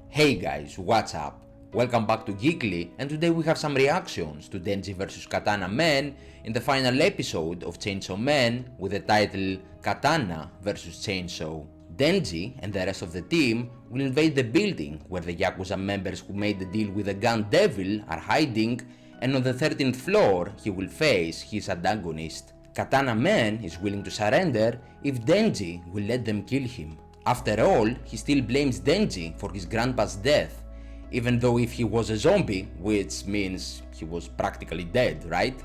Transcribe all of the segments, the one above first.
Hey guys, what's up? Welcome back to Geekly, and today we have some reactions to Denji vs Katana Man in the final episode of Chainsaw Man with the title Katana vs Chainsaw. Denji and the rest of the team will invade the building where the Yakuza members who made the deal with the Gun Devil are hiding, and on the 13th floor he will face his antagonist. Katana Man is willing to surrender if Denji will let them kill him. After all, he still blames Denji for his grandpa's death, even though if he was a zombie, which means he was practically dead, right?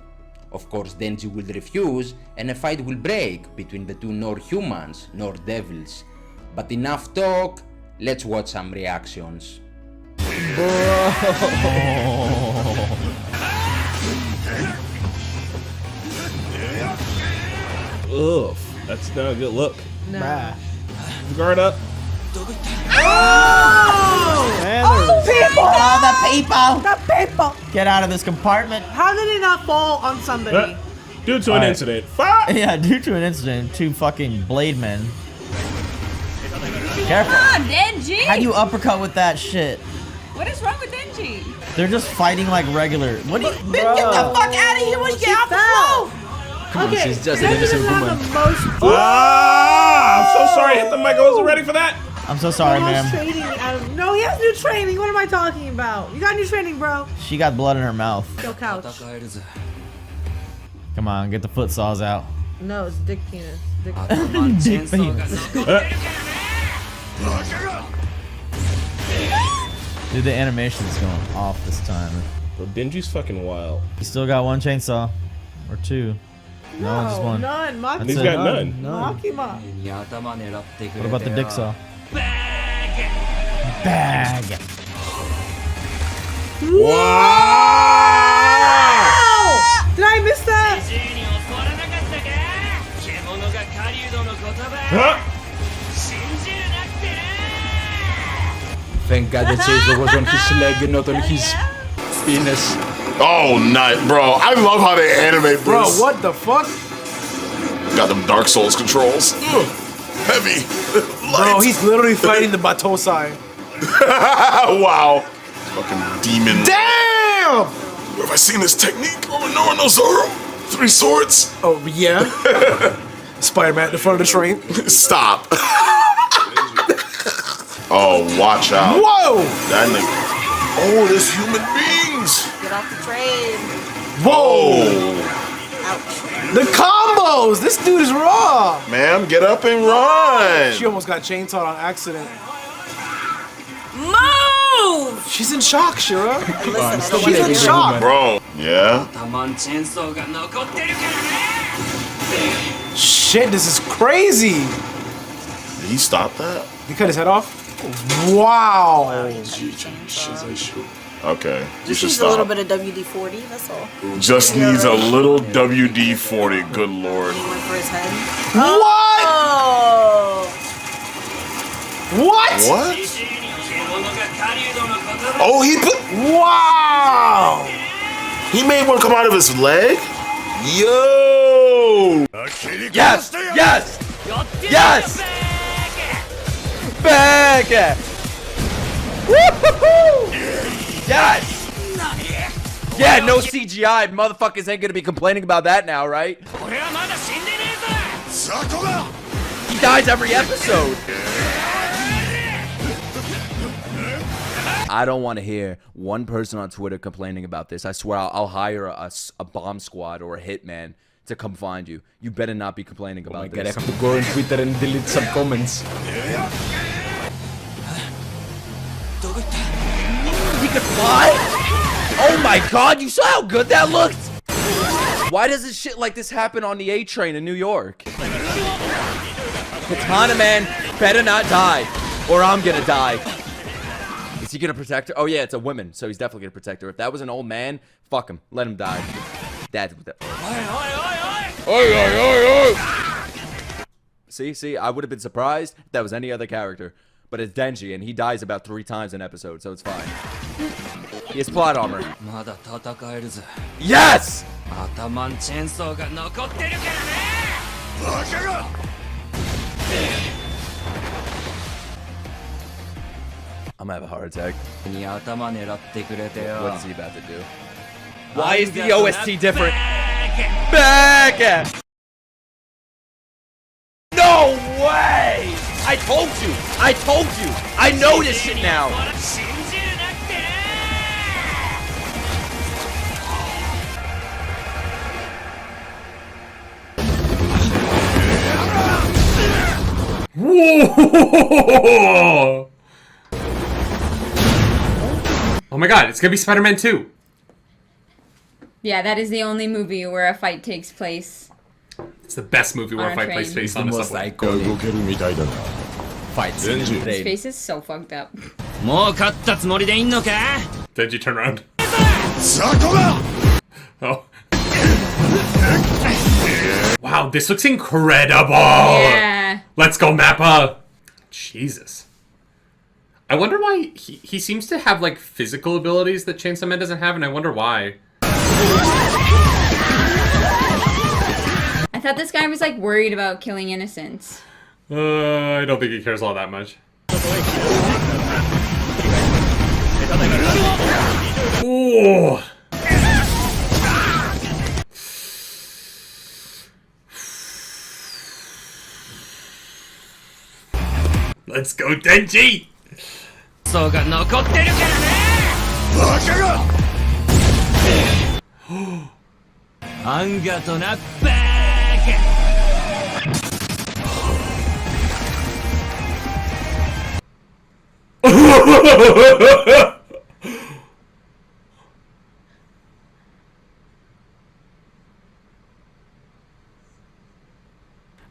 Of course Denji will refuse and a fight will break between the two nor humans nor devils. But enough talk, let's watch some reactions. Ugh, that's not a good look. Nah. Guard up. Oh! Man, People! Oh, the people! Get out of this compartment. How did it not fall on somebody? Due to an incident. Fuck! Yeah, due to an incident, two fucking blade men. Careful. Ah, Denji! How do you uppercut with that shit? What is wrong with Denji? They're just fighting like regular. What do you? Bro. Get the fuck out of here when you get off the floor! Come on, she's just an innocent woman. Ah! I'm so sorry. I hit the mic. I wasn't ready for that. I'm so sorry, ma'am. No, he has new training. What am I talking about? You got new training, bro. She got blood in her mouth. Yo, couch. Come on, get the foot saws out. No, it's dick penis. Dick Dick penis. Dude, the animation's going off this time. Bro, Denji's fucking wild. You still got one chainsaw. Or two. No, just one. None. Maki. He's got none. Makima. What about the dick saw? Bag. Wow! Did I miss that? Huh? Thank God the chaser was on his leg and not on his penis. Oh, nice, bro. I love how they animate Bro, this. what the fuck? Got them Dark Souls controls. Heavy. Bro, he's literally fighting the Batosai. Wow. Fucking demon. Damn! Where have I seen this technique? Oh, no, Zoro. 3 swords? Oh, yeah. Spider-Man at the front of the train. Stop. Oh, watch out. Whoa! That nigga. Oh, there's human beings. Get off the train. Whoa! Ouch. The combos! This dude is raw! Ma'am, get up and run. She almost got chainsawed on accident. Move! She's in shock, Shira. Listen, She's in shock. Bro. Yeah? Shit, this is crazy. Did he stop that? He cut his head off? Wow. Okay. You Just should needs a stop. little bit of WD-40, that's all. Just needs a little WD-40. Good lord. He went for his head. What? Oh! What? What? Oh, he put. Wow. He made one come out of his leg? Yo! Yes! Yes! Yes! Back! Woo-hoo-hoo! Yes! Yeah, no CGI. Motherfuckers ain't gonna be complaining about that now, right? He dies every episode. I don't want to hear one person on Twitter complaining about this. I swear I'll hire a bomb squad or a hitman to come find you. You better not be complaining about this. I have to go on Twitter and delete some comments. He could fly? Oh my god, you saw how good that looked? Why does this shit like this happen on the A train in New York? Katana Man better not die, or I'm gonna die. Is he gonna protect her? Oh yeah, it's a woman, so he's definitely gonna protect her. If that was an old man, fuck him. Let him die. That's what that. See, I would have been surprised if that was any other character. But it's Denji, and he dies about 3 times an episode, so it's fine. He has plot armor. Yes! I'm gonna have a heart attack. に頭狙ってくれてよ。 What is he about to do? Why is the OST different? Back! No way! I told you! I told you! I know this shit now! Whoa! Oh my god, it's gonna be Spider-Man 2. Yeah, that is the only movie where a fight takes place. It's the best movie where On a a fight train. takes place It's the on a most subway. iconic fight scene in the His train. face is so fucked up. もう勝ったつもりでいんのか？ Did you turn around? Oh. Wow, this looks incredible! Yeah. Let's go, Mappa! Jesus. I wonder why he seems to have, like, physical abilities that Chainsaw Man doesn't have, and I wonder why. I thought this guy was like worried about killing innocents. I don't think he cares all that much. Ooh. Let's go, Denji! そうが残ってるからね。アンガとなバーカ。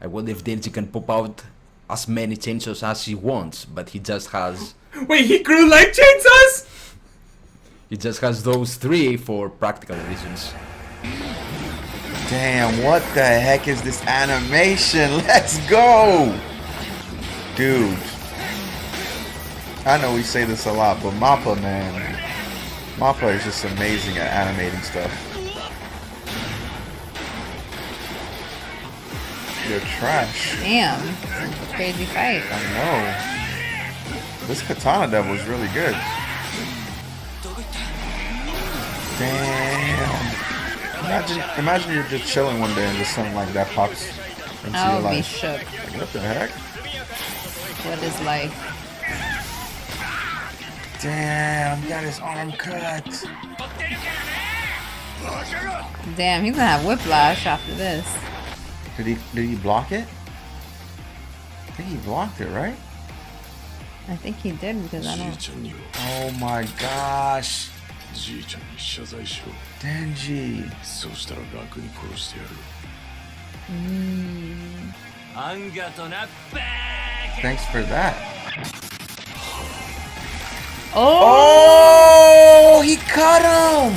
I wonder if Denji can pop out as many chainsaws as he wants, but he just has... Wait, he grew like chainsaws?! He just has those 3 for practical reasons. Damn, what the heck is this animation? Let's go! Dude. I know we say this a lot, but Mappa, man. Mappa is just amazing at animating stuff. You're trash. Damn. Crazy fight. I know. This Katana Devil is really good. Damn. Imagine you're just chilling one day and just something like that pops into I your would be life. shook. Like, what the heck? What is life? Damn, he got his arm cut. Damn, he's gonna have whiplash after this. Did he block it? I think he blocked it, right? I think he did because I don't. Oh my gosh. Denji. アンガとなバーカ。 Thanks for that. Oh! Oh, he cut him.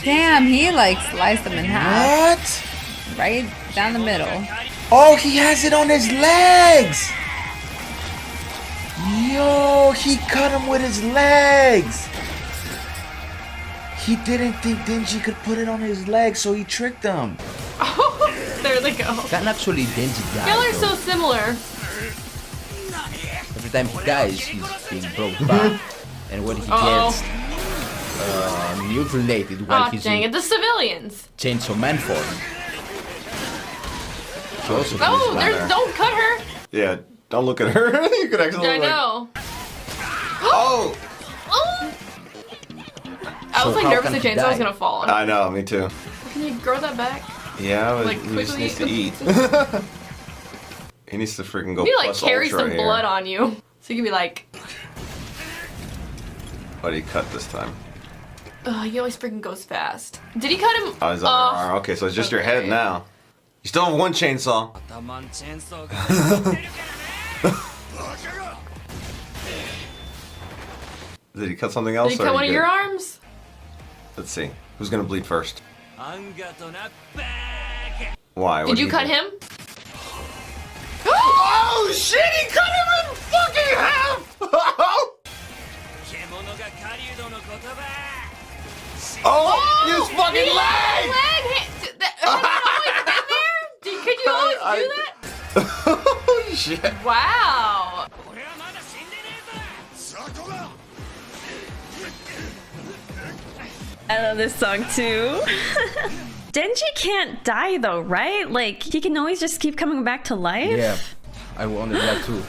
Damn, he like sliced him in half. What? Right down the middle. Oh, he has it on his legs. Yo, he cut him with his legs. He didn't think Denji could put it on his legs, so he tricked him. Oh, there they go. Can actually Denji die? Y'all are though? so similar. Every time he dies, he's being brought back. And when he gets mutilated while Oh, he's dang in it. The civilians. Chainsaw Man form, he also Oh, feels better. don't cut her. Yeah, don't look at her. You could actually. I know. Oh. Oh. I was So like how nervous can the he chainsaw was die? gonna fall. I know, me too. Can you grow that back? Yeah, but Like, he just quickly? needs to eat. He needs to freaking go You need to like plus carry ultra some here. blood on you. So you can be like, But he cut this time. he always freaking goes fast. Did he cut him? Oh, his other arm. Okay, so it's just your head okay. now. You still have one chainsaw. 頭チェーンソーが。 Did he cut something Did else? he or cut one he of your good? arms? Let's see. Who's gonna bleed first? アンガとなバーカ。 Why? Did you cut him? Oh shit! He cut him in fucking half! 獣が狩人の言葉。 Oh, his fucking leg! Could you always do that? Oh shit! Wow. 俺はまだ死んでねえぞ。I love this song too. Denji can't die though, right? Like, he can always just keep coming back to life? Yeah, I wanted that too.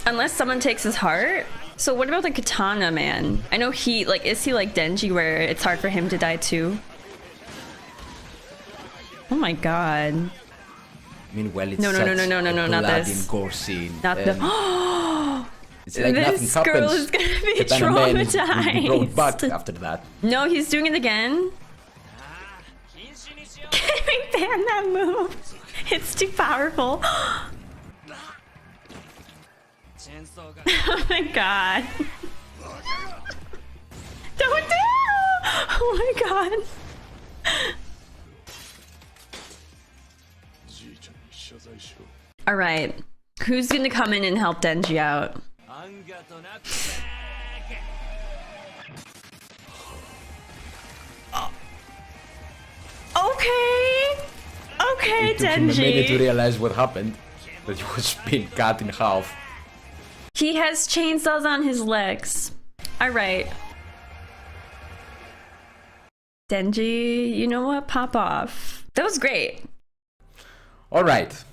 Unless someone takes his heart? So what about the Katana Man? I know he, like, is he like Denji where it's hard for him to die too? Oh my god. Meanwhile, it's No, not this. and gore scene. Not the... It's like this nothing girl happens. is gonna be Katana Man will be traumatized. brought back after that. No, he's doing it again. Can we ban that move? It's too powerful. Oh my god. Don't do it! Oh my god. Alright. Who's gonna come in and help Denji out? Okay. Okay, It took him a minute to Denji. realize what happened. That he was being cut in half. He has chainsaws on his legs. Alright. Denji, you know what? Pop off. That was great. Alright.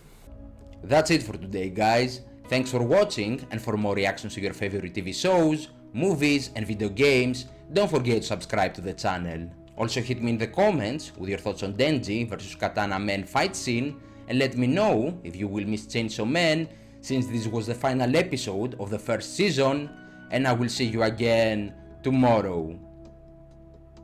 That's it for today, guys. Thanks for watching, and for more reactions to your favorite TV shows, movies, and video games, don't forget to subscribe to the channel. Also hit me in the comments with your thoughts on Denji vs Katana Man fight scene, and let me know if you will miss Chainsaw Man, since this was the final episode of the first season, and I will see you again tomorrow.